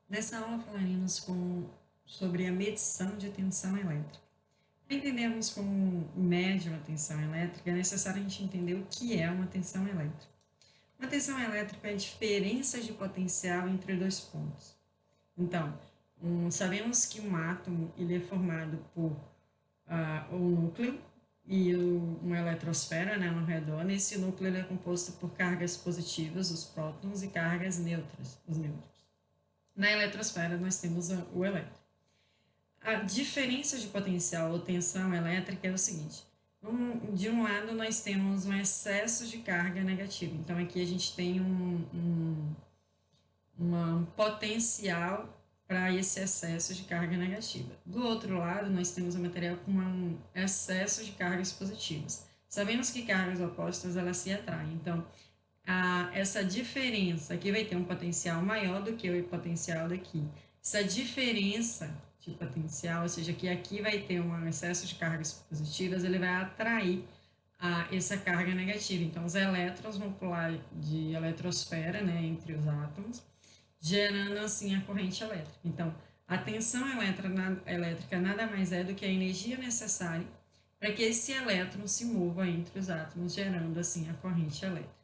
Nessa aula falaremos sobre a medição de tensão elétrica. Para entendermos como mede uma tensão elétrica, é necessário a gente entender o que é uma tensão elétrica. Uma tensão elétrica é a diferença de potencial entre dois pontos. Então, sabemos que um átomo ele é formado por o núcleo e uma eletrosfera, né, no redor. Nesse núcleo ele é composto por cargas positivas, os prótons, e cargas neutras, os nêutrons. Na eletrosfera nós temos o elétron. A diferença de potencial ou tensão elétrica é o seguinte: de um lado nós temos um excesso de carga negativa, então aqui a gente tem um potencial para esse excesso de carga negativa. Do outro lado, nós temos o material com um excesso de cargas positivas. Sabemos que cargas opostas elas se atraem, então essa diferença aqui vai ter um potencial maior do que o potencial daqui. Essa diferença de potencial, ou seja, que aqui vai ter um excesso de cargas positivas, ele vai atrair essa carga negativa. Então, os elétrons vão pular de eletrosfera, né, entre os átomos, gerando assim a corrente elétrica. Então, a tensão elétrica nada mais é do que a energia necessária para que esse elétron se mova entre os átomos, gerando assim a corrente elétrica.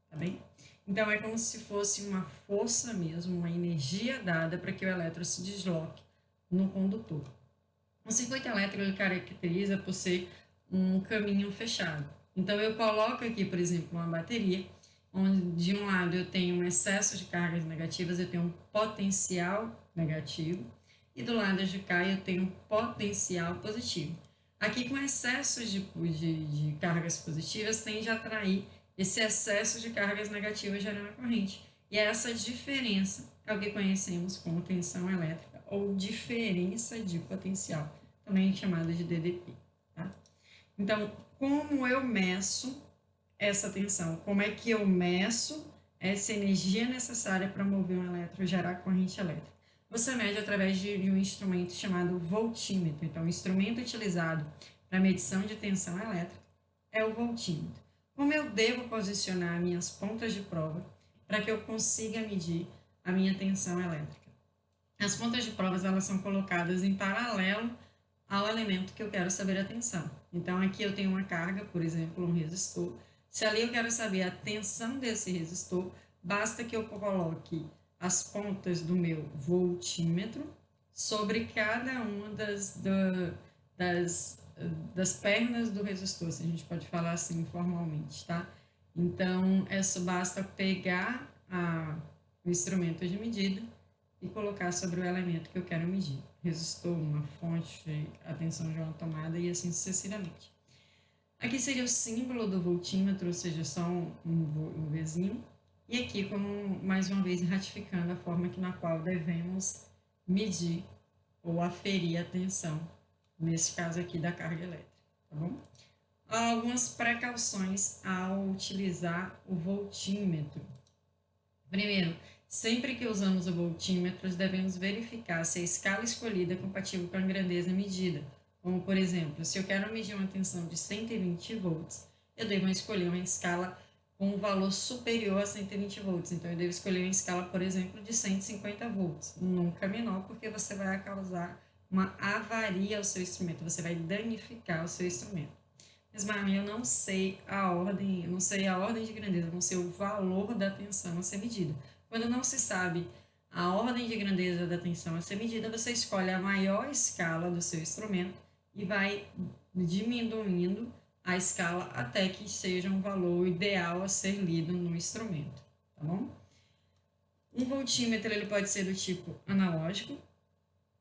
Tá bem? Então, é como se fosse uma força mesmo, uma energia dada para que o elétron se desloque no condutor. O circuito elétrico ele caracteriza por ser um caminho fechado. Então, eu coloco aqui, por exemplo, uma bateria, onde de um lado eu tenho um excesso de cargas negativas, eu tenho um potencial negativo, e do lado de cá eu tenho um potencial positivo. Aqui, com excesso de cargas positivas, tende a atrair esse excesso de cargas negativas gerando a corrente. E essa diferença é o que conhecemos como tensão elétrica ou diferença de potencial, também chamada de DDP. Tá? Então, como eu meço essa tensão? Como é que eu meço essa energia necessária para mover um elétron, gerar corrente elétrica? Você mede através de um instrumento chamado voltímetro. Então, o instrumento utilizado para medição de tensão elétrica é o voltímetro. Como eu devo posicionar minhas pontas de prova para que eu consiga medir a minha tensão elétrica? As pontas de provas elas são colocadas em paralelo ao elemento que eu quero saber a tensão. Então, aqui eu tenho uma carga, por exemplo, um resistor. Se ali eu quero saber a tensão desse resistor, basta que eu coloque as pontas do meu voltímetro sobre cada uma das, das pernas do resistor, se a gente pode falar assim formalmente, tá? Então, basta pegar o instrumento de medida e colocar sobre o elemento que eu quero medir. Resistor, uma fonte, a tensão de uma tomada e assim sucessivamente. Aqui seria o símbolo do voltímetro, ou seja, só um Vzinho. E aqui, como mais uma vez, ratificando a forma na qual devemos medir ou aferir a tensão, nesse caso aqui da carga elétrica, tá bom? Há algumas precauções ao utilizar o voltímetro. Primeiro, sempre que usamos o voltímetro, devemos verificar se a escala escolhida é compatível com a grandeza medida. Como, por exemplo, se eu quero medir uma tensão de 120 volts, eu devo escolher uma escala com um valor superior a 120 volts. Então, eu devo escolher uma escala, por exemplo, de 150 volts, nunca menor, porque você vai causar uma avaria ao seu instrumento, você vai danificar o seu instrumento. Mas, Marlene, eu não sei a ordem, eu não sei a ordem de grandeza, eu não sei o valor da tensão a ser medida. Quando não se sabe a ordem de grandeza da tensão a ser medida, você escolhe a maior escala do seu instrumento e vai diminuindo a escala até que seja um valor ideal a ser lido no instrumento, tá bom? Um voltímetro ele pode ser do tipo analógico.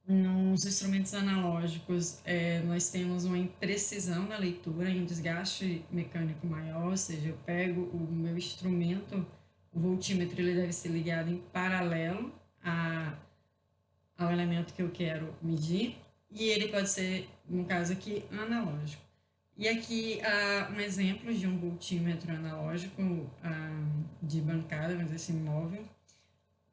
Nos instrumentos analógicos, nós temos uma imprecisão na leitura e um desgaste mecânico maior, ou seja, eu pego o meu instrumento, o voltímetro ele deve ser ligado em paralelo ao elemento que eu quero medir, e ele pode ser, no caso aqui, analógico. E aqui um exemplo de um voltímetro analógico de bancada, mas esse móvel,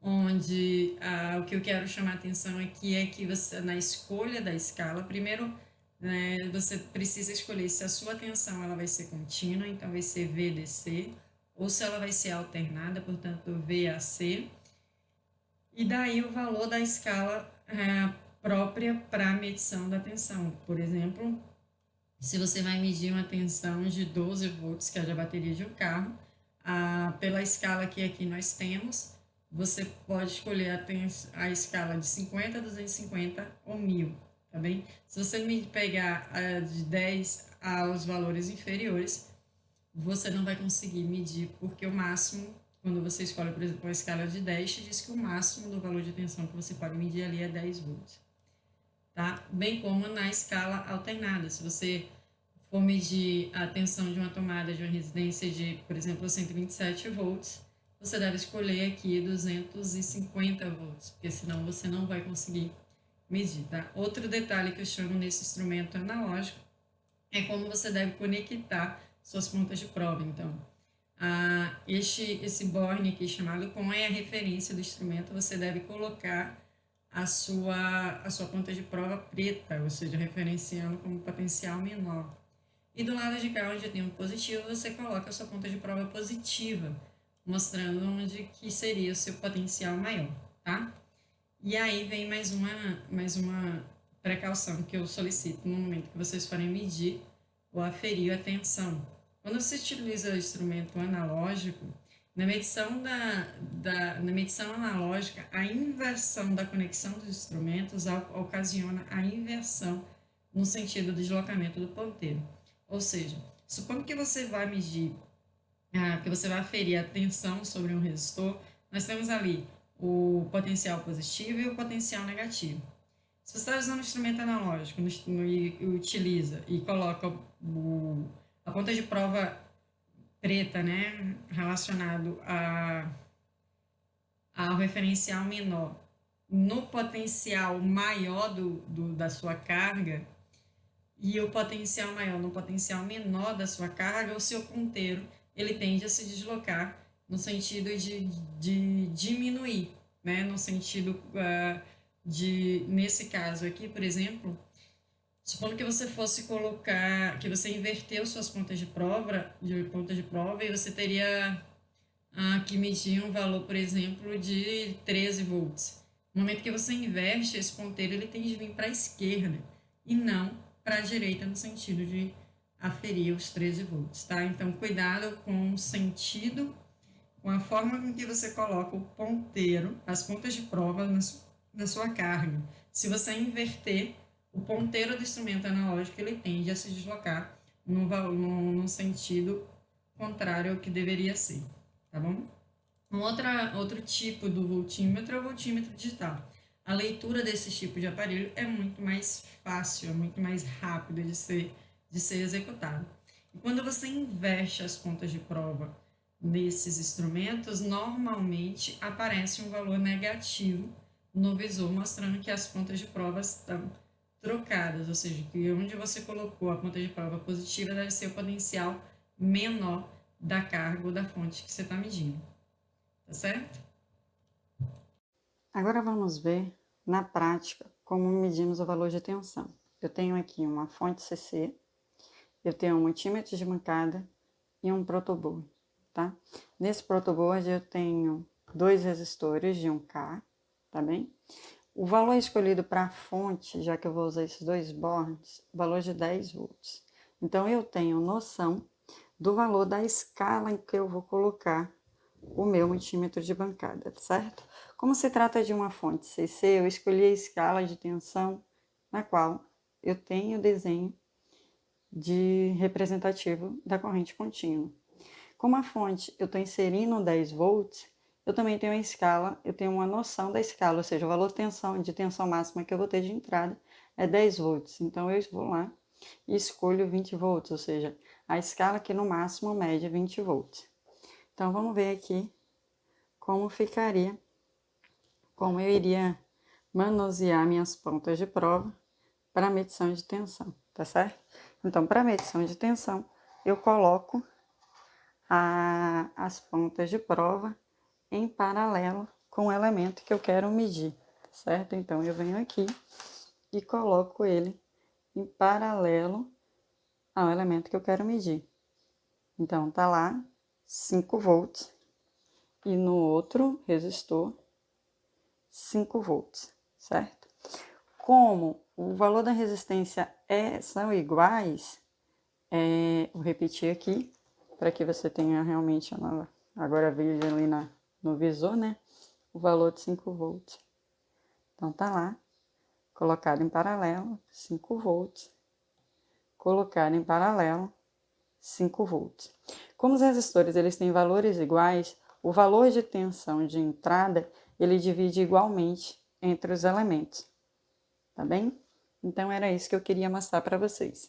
onde o que eu quero chamar a atenção aqui é que você, na escolha da escala, primeiro, né, você precisa escolher se a sua tensão ela vai ser contínua, então vai ser VDC, ou se ela vai ser alternada, portanto VAC. E daí o valor da escala própria para a medição da tensão. Por exemplo, se você vai medir uma tensão de 12 volts, que é a da bateria de um carro, pela escala que aqui nós temos, você pode escolher a escala de 50, 250 ou 1000, tá bem? Se você me pegar de 10 aos valores inferiores, você não vai conseguir medir, porque o máximo, quando você escolhe, por exemplo, uma escala de 10, te diz que o máximo do valor de tensão que você pode medir ali é 10 volts, tá? Bem como na escala alternada, se você for medir a tensão de uma tomada de uma residência de, por exemplo, 127 volts, você deve escolher aqui 250 volts, porque senão você não vai conseguir medir, tá? Outro detalhe que eu chamo nesse instrumento analógico é como você deve conectar suas pontas de prova. Então, esse borne aqui chamado com é a referência do instrumento, você deve colocar a sua ponta de prova preta, ou seja, referenciando como potencial menor. E do lado de cá, onde tem um positivo, você coloca a sua ponta de prova positiva, mostrando onde que seria o seu potencial maior, tá? E aí vem mais uma precaução que eu solicito no momento que vocês forem medir ou aferir a tensão. Quando você utiliza o instrumento analógico, na medição analógica, a inversão da conexão dos instrumentos ocasiona a inversão no sentido do deslocamento do ponteiro. Ou seja, supondo que você vai medir, que você vai aferir a tensão sobre um resistor, nós temos ali o potencial positivo e o potencial negativo. Se você está usando um instrumento analógico e utiliza e coloca a ponta de prova preta, né, relacionado ao referencial menor no potencial maior da sua carga e o potencial maior no potencial menor da sua carga, o seu ponteiro ele tende a se deslocar no sentido de diminuir, né, no sentido nesse caso aqui, por exemplo, supondo que você fosse colocar, que você inverteu suas pontas de prova e você teria que medir um valor, por exemplo, de 13 volts. No momento que você inverte, esse ponteiro ele tende a vir para a esquerda e não para a direita, no sentido de aferir os 13 volts, tá? Então, cuidado com o sentido, com a forma com que você coloca o ponteiro, as pontas de prova na sua carga. Se você inverter, o ponteiro do instrumento analógico ele tende a se deslocar no sentido contrário ao que deveria ser, tá bom? Outro tipo do voltímetro é o voltímetro digital. A leitura desse tipo de aparelho é muito mais fácil, é muito mais rápida de ser executada. E quando você inverte as pontas de prova nesses instrumentos, normalmente aparece um valor negativo no visor, mostrando que as pontas de prova estão trocadas, ou seja, que onde você colocou a ponta de prova positiva deve ser o potencial menor da carga ou da fonte que você está medindo. Tá certo? Agora vamos ver, na prática, como medimos o valor de tensão. Eu tenho aqui uma fonte CC, eu tenho um multímetro de bancada e um protoboard, tá? Nesse protoboard eu tenho 2 resistores de 1K, tá bem? O valor escolhido para a fonte, já que eu vou usar esses 2 bornes, valor de 10 volts. Então eu tenho noção do valor da escala em que eu vou colocar o meu multímetro de bancada, certo? Como se trata de uma fonte CC, eu escolhi a escala de tensão na qual eu tenho o desenho de representativo da corrente contínua. Como a fonte eu estou inserindo 10 volts, eu também tenho a escala, eu tenho uma noção da escala, ou seja, o valor de tensão máxima que eu vou ter de entrada é 10 volts. Então eu vou lá e escolho 20 volts, ou seja, a escala que no máximo mede 20 volts. Então vamos ver aqui como ficaria, como eu iria manusear minhas pontas de prova para medição de tensão, tá certo? Então, para medição de tensão, eu coloco as pontas de prova em paralelo com o elemento que eu quero medir, certo? Então, eu venho aqui e coloco ele em paralelo ao elemento que eu quero medir. Então, tá lá 5 volts e no outro resistor 5 volts, certo? Como o valor da resistência são iguais, vou repetir aqui, para que você tenha realmente, agora veja ali no visor, né? O valor de 5 volts. Então, tá lá, colocado em paralelo, 5 volts, colocado em paralelo, 5 volts. Como os resistores eles têm valores iguais, o valor de tensão de entrada, ele divide igualmente entre os elementos, tá bem? Então, era isso que eu queria mostrar para vocês.